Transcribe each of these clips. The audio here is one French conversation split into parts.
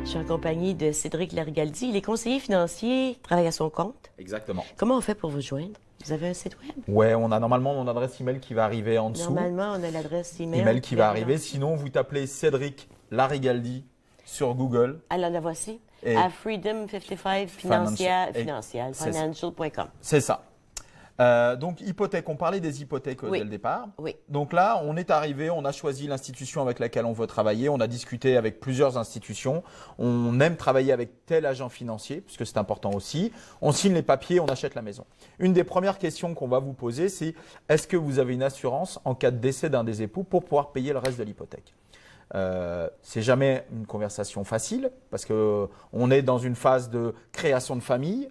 Je suis en compagnie de Cédric Larigaldi. Il est conseiller financier, travaille à son compte. Exactement. Comment on fait pour vous joindre? Vous avez un site web? Ouais, on a normalement mon adresse email qui va arriver en dessous. Normalement, on a l'adresse email. Email qui va arriver. Sinon, vous tapez Cédric Larigaldi sur Google. Alors, la voici. Et À Freedom55 financial.com. C'est ça. Donc, hypothèque, on parlait des hypothèques dès le départ. Oui. Donc là, on est arrivé, on a choisi l'institution avec laquelle on veut travailler, on a discuté avec plusieurs institutions, on aime travailler avec tel agent financier, puisque c'est important aussi. On signe les papiers, on achète la maison. Une des premières questions qu'on va vous poser, c'est est-ce que vous avez une assurance en cas de décès d'un des époux pour pouvoir payer le reste de l'hypothèque? C'est jamais une conversation facile, parce qu'on est dans une phase de création de famille,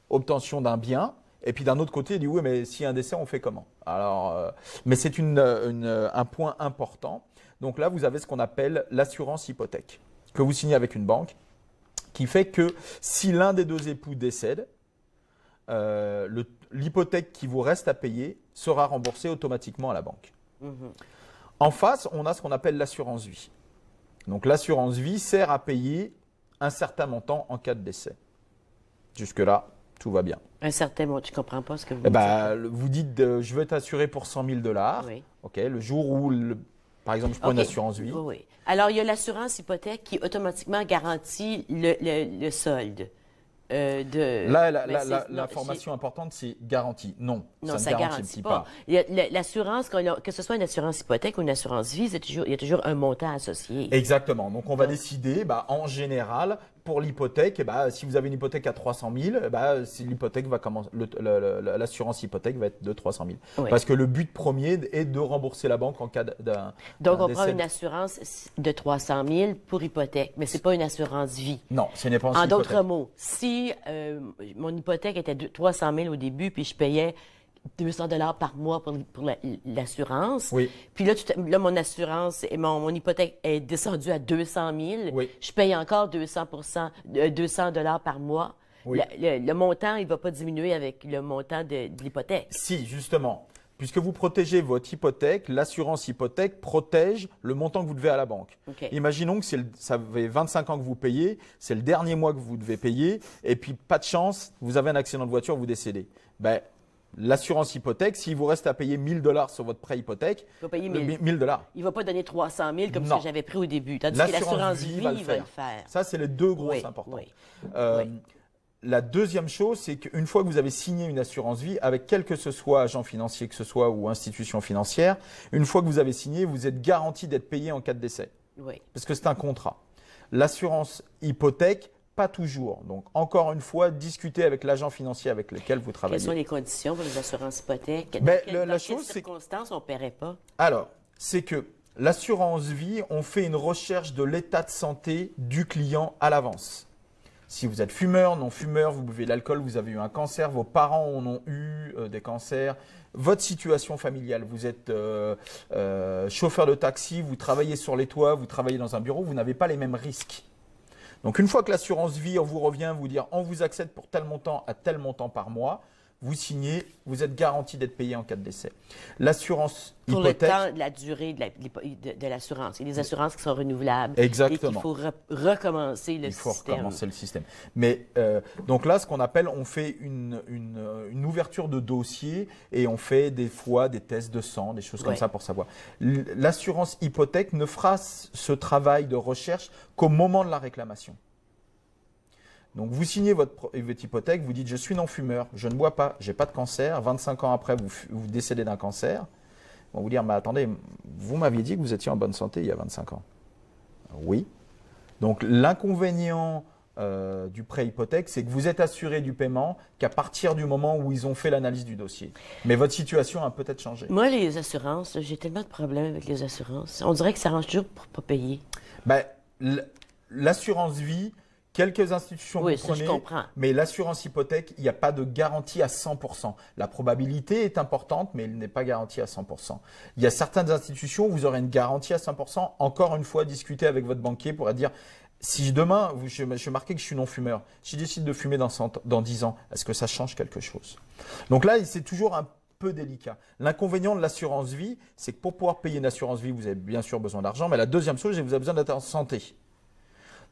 obtention d'un bien. Et puis d'un autre côté, il dit oui, mais s'il y a un décès, on fait comment? Alors, mais c'est un point important. Donc là, vous avez ce qu'on appelle l'assurance hypothèque, que vous signez avec une banque, qui fait que si l'un des deux époux décède, l'hypothèque qui vous reste à payer sera remboursée automatiquement à la banque. En face, on a ce qu'on appelle l'assurance vie. Donc l'assurance vie sert à payer un certain montant en cas de décès. Jusque-là, tout va bien. Un certain montant, tu ne comprends pas ce que vous dites. Vous dites, je veux t'assurer pour 100 000 $. Oui. OK, le jour où, par exemple, je prends une assurance vie. Oui. Alors, il y a l'assurance hypothèque qui automatiquement garantit le solde. L'information importante, c'est garantie. Non, ça ne garantit pas. L'assurance, que ce soit une assurance hypothèque ou une assurance vie, il y a toujours un montant associé. Exactement. Donc, on va décider, en général, pour l'hypothèque, si vous avez une hypothèque à 300 000, si l'hypothèque va commencer, l'assurance hypothèque va être de 300 000. Oui. Parce que le but premier est de rembourser la banque en cas d'un Donc, on décès. prend une assurance de 300 000 pour hypothèque, mais ce n'est pas une assurance vie. Non, ce n'est pas une En hypothèque. d'autres mots, si mon hypothèque était de 300 000 au début, puis je payais 200 $ par mois pour l'assurance. Oui. Puis là, mon assurance et mon hypothèque est descendue à 200 000. Oui. Je paye encore 200 $ par mois. Oui. Le montant, il ne va pas diminuer avec le montant de l'hypothèque. Si, justement. Puisque vous protégez votre hypothèque, l'assurance hypothèque protège le montant que vous devez à la banque. Okay. Imaginons que ça fait 25 ans que vous payez, c'est le dernier mois que vous devez payer, et puis pas de chance, vous avez un accident de voiture, vous décédez. L'assurance hypothèque, s'il vous reste à payer 1 000 $ sur votre prêt hypothèque, il va payer 1 000 $. Il ne va pas donner 300 000 comme ce que j'avais pris au début. Tandis que l'assurance vie, il va le faire. Ça, c'est les deux grosses importants. La deuxième chose, c'est qu'une fois que vous avez signé une assurance vie, avec quel que ce soit agent financier que ce soit ou institution financière, une fois que vous avez signé, vous êtes garanti d'être payé en cas de décès. Oui. Parce que c'est un contrat. L'assurance hypothèque, pas toujours. Donc, encore une fois, discutez avec l'agent financier avec lequel vous travaillez. Quelles sont les conditions pour les assurances hypothèques? Dans quelles circonstances on ne paierait pas? Alors, c'est que l'assurance vie, on fait une recherche de l'état de santé du client à l'avance. Si vous êtes fumeur, non fumeur, vous buvez de l'alcool, vous avez eu un cancer, vos parents en ont eu des cancers, votre situation familiale, vous êtes chauffeur de taxi, vous travaillez sur les toits, vous travaillez dans un bureau, vous n'avez pas les mêmes risques. Donc une fois que l'assurance vie vous revient, vous dire on vous accède pour tel montant à tel montant par mois, vous signez, vous êtes garanti d'être payé en cas de décès. L'assurance hypothèque… Pour le temps, la durée de l'assurance. Il y a des assurances qui sont renouvelables. Exactement. Et qu'il faut recommencer le système. Il faut recommencer le système. Mais donc là, ce qu'on appelle, on fait une ouverture de dossier et on fait des fois des tests de sang, des choses comme ça pour savoir. L'assurance hypothèque ne fera ce travail de recherche qu'au moment de la réclamation. Donc, vous signez votre hypothèque, vous dites « je suis non-fumeur, je ne bois pas, je n'ai pas de cancer ». 25 ans après, vous décédez d'un cancer. Ils vont vous dire « mais attendez, vous m'aviez dit que vous étiez en bonne santé il y a 25 ans ». Oui. Donc, l'inconvénient du prêt hypothèque, c'est que vous êtes assuré du paiement qu'à partir du moment où ils ont fait l'analyse du dossier. Mais votre situation a peut-être changé. Moi, les assurances, j'ai tellement de problèmes avec les assurances. On dirait que ça arrange toujours pour ne pas payer. L'assurance vie… Quelques institutions vous prenez, je comprends. Mais l'assurance hypothèque, il n'y a pas de garantie à 100%. La probabilité est importante, mais elle n'est pas garantie à 100%. Il y a certaines institutions où vous aurez une garantie à 100%. Encore une fois, discutez avec votre banquier pour dire, si demain, je marquais que je suis non-fumeur, si je décide de fumer dans 10 ans, est-ce que ça change quelque chose? Donc là, c'est toujours un peu délicat. L'inconvénient de l'assurance vie, c'est que pour pouvoir payer une assurance vie, vous avez bien sûr besoin d'argent, mais la deuxième chose, c'est que vous avez besoin d'être en santé.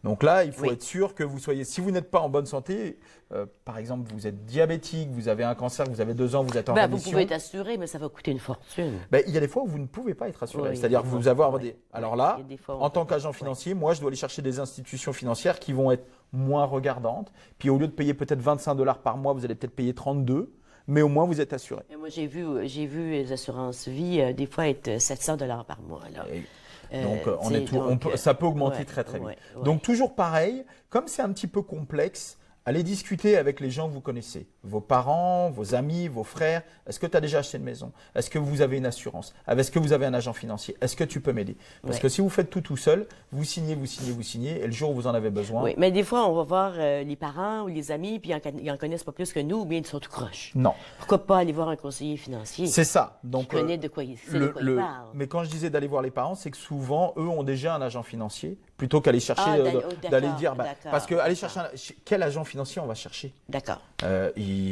Donc là, il faut Oui. être sûr que vous soyez, si vous n'êtes pas en bonne santé, par exemple, vous êtes diabétique, vous avez un cancer, vous avez 2 ans, vous êtes en Vous rémission. pouvez être assuré, mais ça va coûter une fortune. Ben, il y a des fois où vous ne pouvez pas être assuré. Oui, C'est-à-dire des que vous fois, avoir oui. des. Alors Oui, là, il y a des fois où en on tant peut pas. qu'agent financier, moi, je dois aller chercher des institutions financières qui vont être moins regardantes. Puis au lieu de payer peut-être 25 $ par mois, vous allez peut-être payer 32, mais au moins vous êtes assuré. Et moi, j'ai vu les assurances vie, des fois, être 700 $ par mois. Là. Donc, on Tu sais, est tout, donc, ça peut augmenter ouais, très très vite. ouais, ouais. Donc, toujours pareil, comme c'est un petit peu complexe, allez discuter avec les gens que vous connaissez, vos parents, vos amis, vos frères. Est-ce que tu as déjà acheté une maison? Est-ce que vous avez une assurance? Est-ce que vous avez un agent financier? Est-ce que tu peux m'aider? Parce Ouais. que si vous faites tout seul, vous signez, et le jour où vous en avez besoin, Oui, mais des fois, on va voir les parents ou les amis, puis ils en connaissent pas plus que nous, ou bien ils sont tout croches. non. Pourquoi pas aller voir un conseiller financier C'est ça. qui Donc, connaît de quoi il sait de quoi il parle? mais quand je disais d'aller voir les parents, c'est que souvent, eux ont déjà un agent financier, plutôt qu'aller chercher, Ah, d'aller d'accord, dire, d'accord, parce que aller d'accord. chercher quel agent financier on va chercher? D'accord.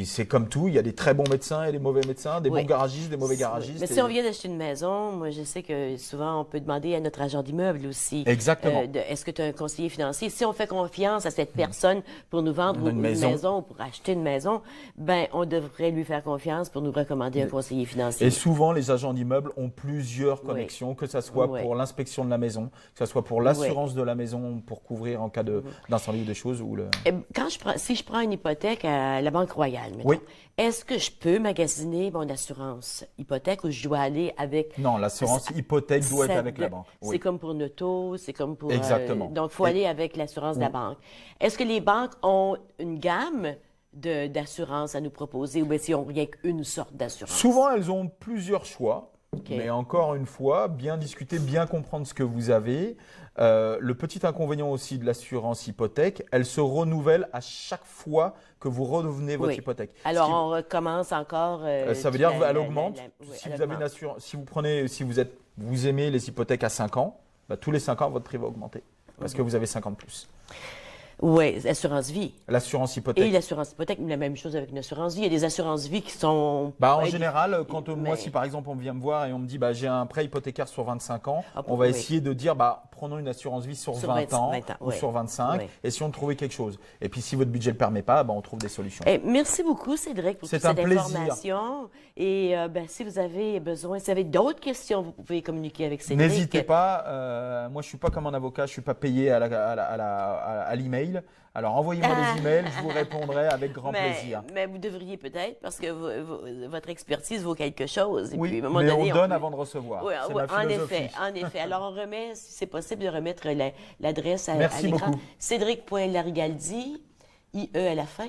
C'est comme tout, il y a des très bons médecins et des mauvais médecins, des Oui. bons garagistes, des mauvais garagistes. Mais si on vient d'acheter une maison, moi, je sais que souvent, on peut demander à notre agent d'immeuble aussi. Exactement. Est-ce que tu as un conseiller financier? Si on fait confiance à cette personne pour nous vendre Une une maison. maison ou pour acheter une maison, ben, on devrait lui faire confiance pour nous recommander un conseiller financier. Et souvent, les agents d'immeuble ont plusieurs connexions, que ce soit Oui. pour l'inspection de la maison, que ce soit pour l'assurance de la maison, pour couvrir en cas d'incendie ou des choses. Si je prends une hypothèque à la Banque Royale, mettons, Oui. est-ce que je peux magasiner mon assurance hypothèque ou je dois aller avec... Non, l'assurance hypothèque doit être avec la banque. C'est Oui. comme pour une auto, c'est comme pour... Exactement. donc, il faut aller avec l'assurance de la banque. Est-ce que les banques ont une gamme d'assurance à nous proposer ou bien s'ils n'ont rien qu'une sorte d'assurance? Souvent, elles ont plusieurs choix. OK. Mais encore une fois, bien discuter, bien comprendre ce que vous avez. Le petit inconvénient aussi de l'assurance hypothèque, elle se renouvelle à chaque fois que vous redevenez votre Oui. hypothèque. Alors, Ce qui- on recommence encore... ça veut dire qu'elle augmente. oui, Si elle vous avez une augmente. assurance, si vous aimez les hypothèques à 5 ans, tous les 5 ans, votre prix va augmenter. Parce que vous avez 5 ans de plus. Oui, assurance vie. L'assurance Et hypothèque. l'assurance hypothèque, la même chose avec une assurance vie. Il y a des assurances vie qui sont... En Ouais, général, quand moi, mais- si par exemple on vient me voir et on me dit j'ai un prêt hypothécaire sur 25 ans, Ah, on va oui. essayer de dire prenons une assurance vie sur 20 ans, 20 ans, ou ouais. sur 25, Ouais. et si on trouvait quelque chose. Et puis si votre budget ne le permet pas, on trouve des solutions. Merci beaucoup, Cédric, pour C'est toute cette un plaisir. information. Et si vous avez besoin, si vous avez d'autres questions, vous pouvez communiquer avec Cédric. N'hésitez pas, moi je suis pas comme un avocat, je suis pas payé à l'email. Alors envoyez-moi des emails, je vous répondrai avec grand plaisir. Mais vous devriez peut-être, parce que votre expertise vaut quelque chose. Et Oui, puis, à un moment mais donné, on donne peut- avant de recevoir. Oui, C'est oui, ma philosophie. en effet. Alors, on remet, si c'est possible, de remettre l'adresse à Merci l'écran. beaucoup. Cédric.larigaldi, IE à la fin,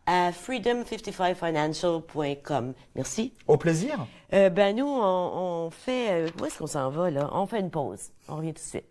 à freedom55financial.com. Merci. Au plaisir. Nous, on fait... où est-ce qu'on s'en va, là? On fait une pause. On revient tout de suite.